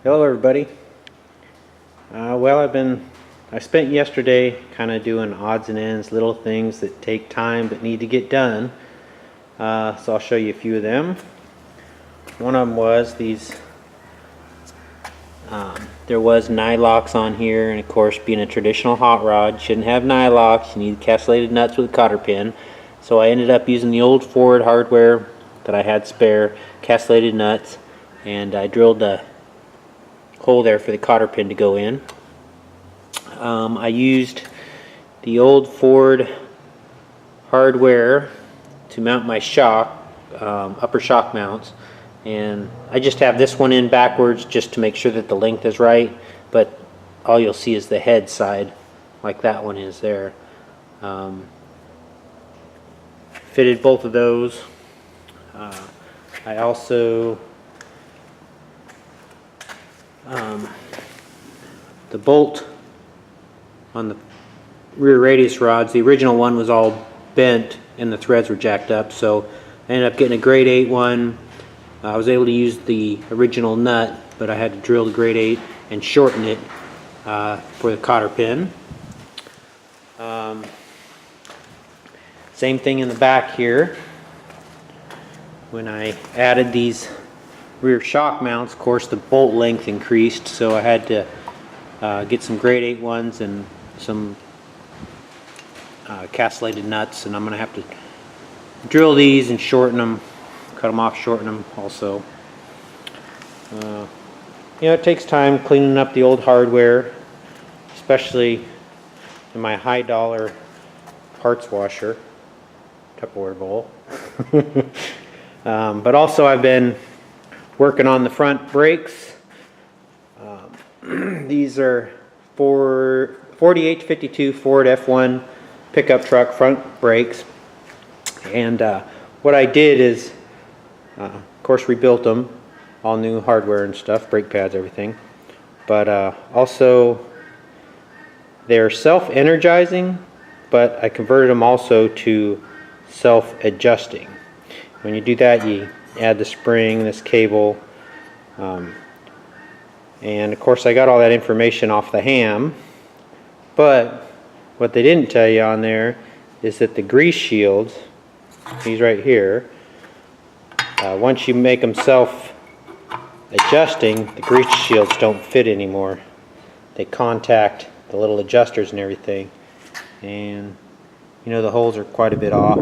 Hello everybody. I spent yesterday kind of doing odds and ends, little things that take time but need to get done. So I'll show you a few of them. One of them was these, there was nylocks on here, and of course being a traditional hot rod, you shouldn't have nylocks, you need castellated nuts with a cotter pin. So I ended up using the old Ford hardware that I had spare, castellated nuts, and I drilled a hole there for the cotter pin to go in. I used the old Ford hardware to mount my shock, upper shock mounts, and I just have this one in backwards just to make sure that the length is right, but all you'll see is the head side like that one is there. Fitted both of those. I also the bolt on the rear radius rods, the original one was all bent and the threads were jacked up, so I ended up getting a grade 8 one. I was able to use the original nut, but I had to drill the grade 8 and shorten it for the cotter pin. Same thing in the back here. When I added these rear shock mounts, of course the bolt length increased, so I had to get some grade 8 ones and some castellated nuts, and I'm going to have to drill these and shorten them, cut them off, shorten them also. It takes time cleaning up the old hardware, especially in my high dollar parts washer, Tupperware bowl. But also I've been working on the front brakes. These are 4852 Ford F1 pickup truck front brakes, and what I did is of course rebuilt them, all new hardware and stuff, brake pads, everything, but also they're self-energizing, but I converted them also to self-adjusting. When you do that, you add the spring, this cable, and of course I got all that information off the ham, but what they didn't tell you on there is that the grease shields, these right here, once you make them self-adjusting, the grease shields don't fit anymore. They contact the little adjusters and everything, and the holes are quite a bit off.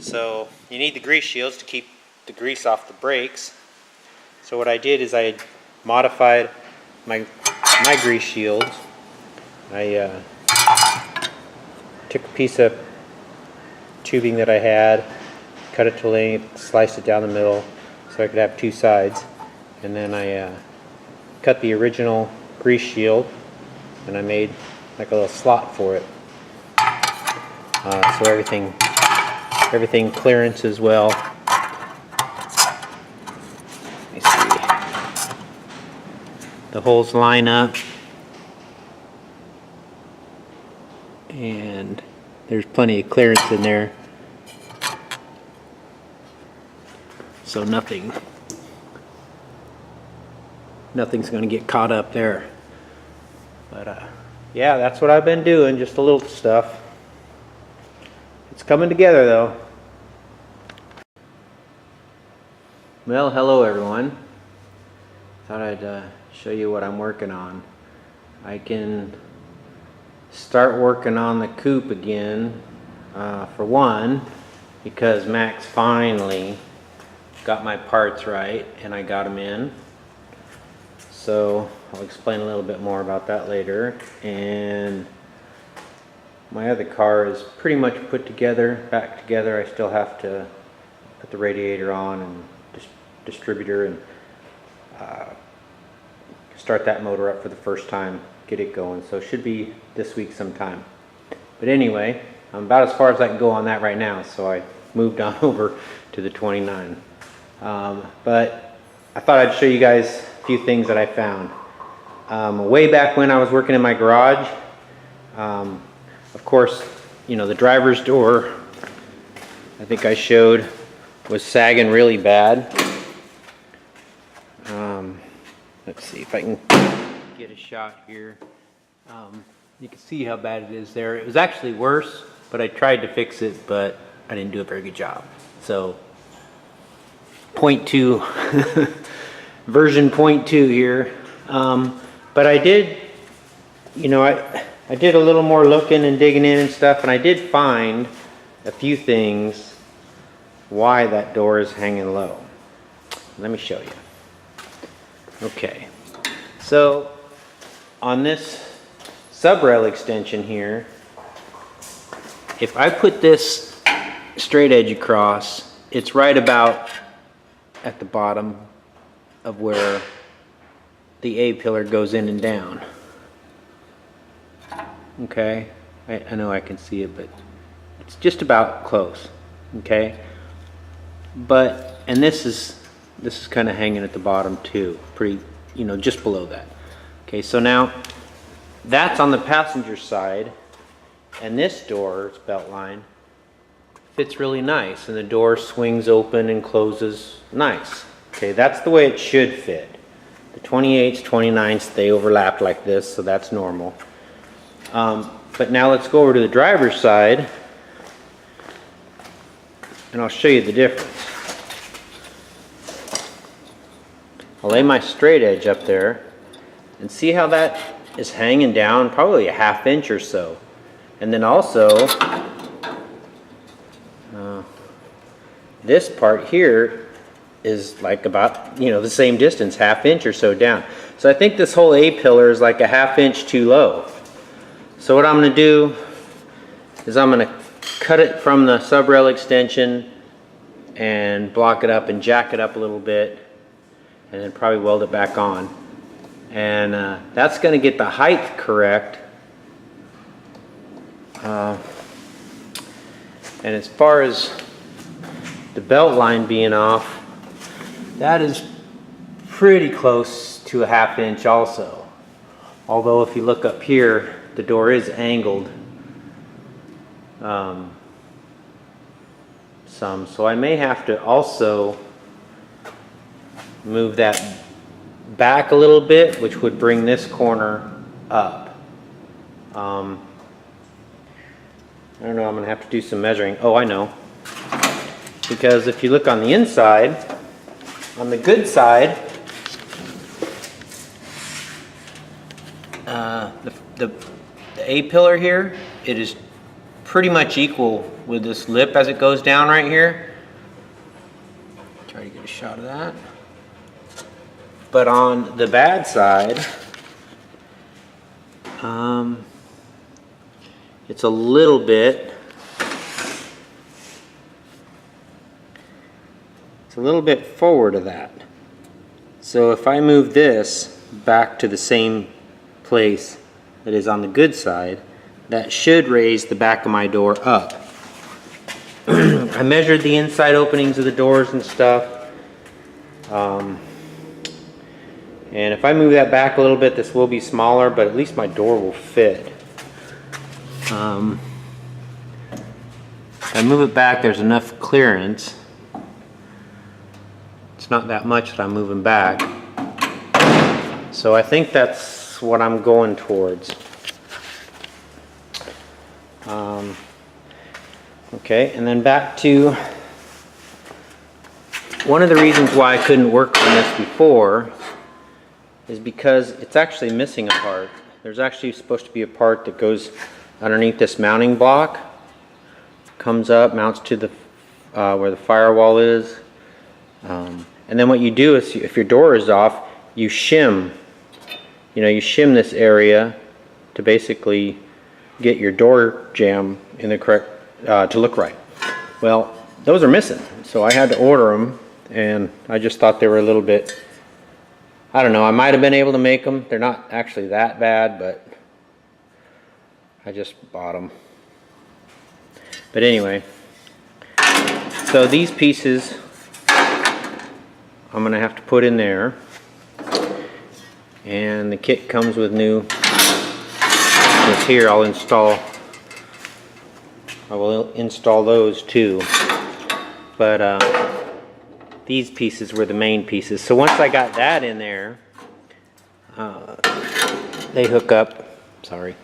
So you need the grease shields to keep the grease off the brakes. So what I did is I modified my grease shields. I took a piece of tubing that I had, cut it to length, sliced it down the middle so I could have two sides, and then I cut the original grease shield and I made like a little slot for it, so everything clearances well. Let me see. The holes line up, and there's plenty of clearance in there, so nothing's going to get caught up there. But yeah, that's what I've been doing, just a little stuff. It's coming together though. Well, hello everyone. Thought I'd show you what I'm working on. I can start working on the coupe again, for one, because Max finally got my parts right and I got them in. So I'll explain a little bit more about that later. And my other car is pretty much put together, back together. I still have to put the radiator on and distributor and start that motor up for the first time, get it going. So it should be this week sometime. But anyway, I'm about as far as I can go on that right now, so I moved on over to the 29. But I thought I'd show you guys a few things that I found. Way back when I was working in my garage, of course, the driver's door, I think I showed, was sagging really bad. Let's see if I can get a shot here. You can see how bad it is there. It was actually worse, but I tried to fix it, but I didn't do a very good job. So 0.2 version 0.2 here. But I did, you know, I did a little more looking and digging in and stuff, and I did find a few things why that door is hanging low. Let me show you. Okay, so on this sub-rail extension here, if I put this straight edge across, it's right about at the bottom of where the A pillar goes in and down. Okay, I know I can see it, but it's just about close. Okay, but and this is kind of hanging at the bottom too, pretty, you know, just below that. Okay, so now that's on the passenger side, and this door's belt line fits really nice, and the door swings open and closes nice. Okay, that's the way it should fit. The 28s, 29s, they overlap like this, so that's normal. But now let's go over to the driver's side, and I'll show you the difference. I'll lay my straight edge up there and see how that is hanging down, probably a ½ inch or so. And then also this part here is like about, you know, the same distance, ½ inch or so down. So I think this whole A pillar is like a ½ inch too low. So what I'm going to do is I'm going to cut it from the sub-rail extension and block it up and jack it up a little bit, and then probably weld it back on. And that's going to get the height correct. And as far as the belt line being off, that is pretty close to a ½ inch also. Although if you look up here, the door is angled some, so I may have to also move that back a little bit, which would bring this corner up. I don't know, I'm gonna have to do some measuring. Oh, I know. Because if you look on the inside, on the good side, the A pillar here, it is pretty much equal with this lip as it goes down right here. Try to get a shot of that. But on the bad side, it's a little bit forward of that. So if I move this back to the same place that is on the good side, that should raise the back of my door up. I measured the inside openings of the doors and stuff. And if I move that back a little bit, this will be smaller, but at least my door will fit. If I move it back, there's enough clearance. It's not that much that I'm moving back. So I think that's what I'm going towards. Okay, and then back to one of the reasons why I couldn't work on this before is because it's actually missing a part. There's actually supposed to be a part that goes underneath this mounting block, comes up, mounts to the where the firewall is, and then what you do is, if your door is off, you shim. You know, you shim this area to basically get your door jamb in the correct to look right. Well, those are missing, so I had to order them, and I just thought they were a little bit, I don't know, I might have been able to make them. They're not actually that bad, but I just bought them. But anyway, so these pieces I'm gonna have to put in there, and the kit comes with new. This here I will install those too, but these pieces were the main pieces. So once I got that in there, they hook up. Sorry.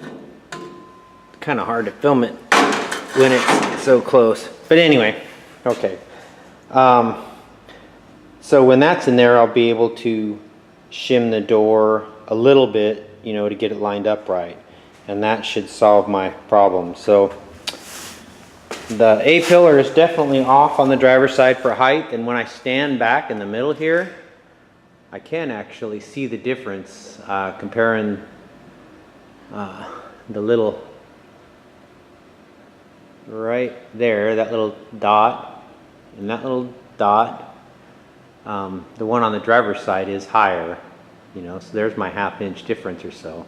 It's kind of hard to film it when it's so close. But anyway, okay. So when that's in there, I'll be able to shim the door a little bit, you know, to get it lined up right. And that should solve my problem. So the A-pillar is definitely off on the driver's side for height, and when I stand back in the middle here, I can actually see the difference comparing the little right there, that little dot, and that little dot. The one on the driver's side is higher, you know, so there's my ½ inch difference or so.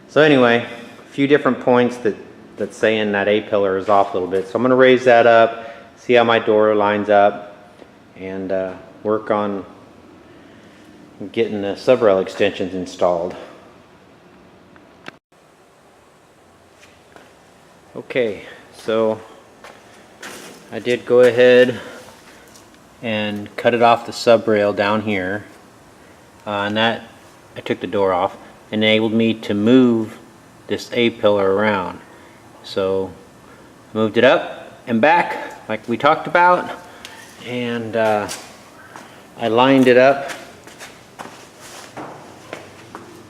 So anyway, a few different points that's saying that A-pillar is off a little bit. So I'm going to raise that up, see how my door lines up, and work on getting the sub-rail extensions installed. Okay, so I did go ahead and cut it off the sub-rail down here, and that, I took the door off, enabled me to move this A-pillar around. So moved it up and back like we talked about, and I lined it up.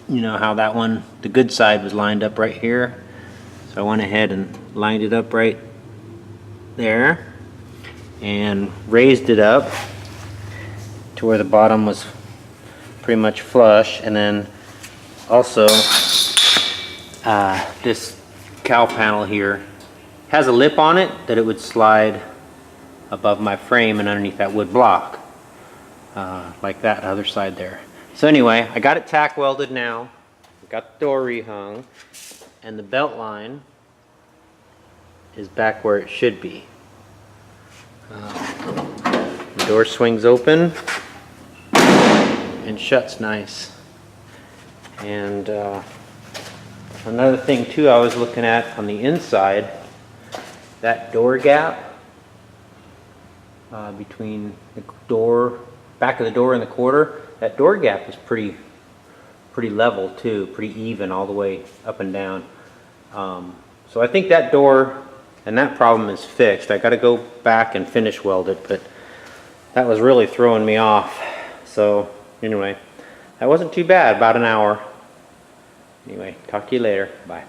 You know how that one, the good side, was lined up right here, so I went ahead and lined it up right there and raised it up to where the bottom was pretty much flush. And then also this cowl panel here has a lip on it that it would slide above my frame and underneath that wood block, like that other side there. So anyway, I got it tack welded now, got the door rehung, and the belt line is back where it should be. The door swings open and shuts nice. And another thing too, I was looking at on the inside, that door gap between the door, back of the door and the quarter, that door gap is pretty level too, pretty even all the way up and down. So I think that door and that problem is fixed. I got to go back and finish weld it, but that was really throwing me off. So anyway, that wasn't too bad, about an hour. Anyway, talk to you later. Bye.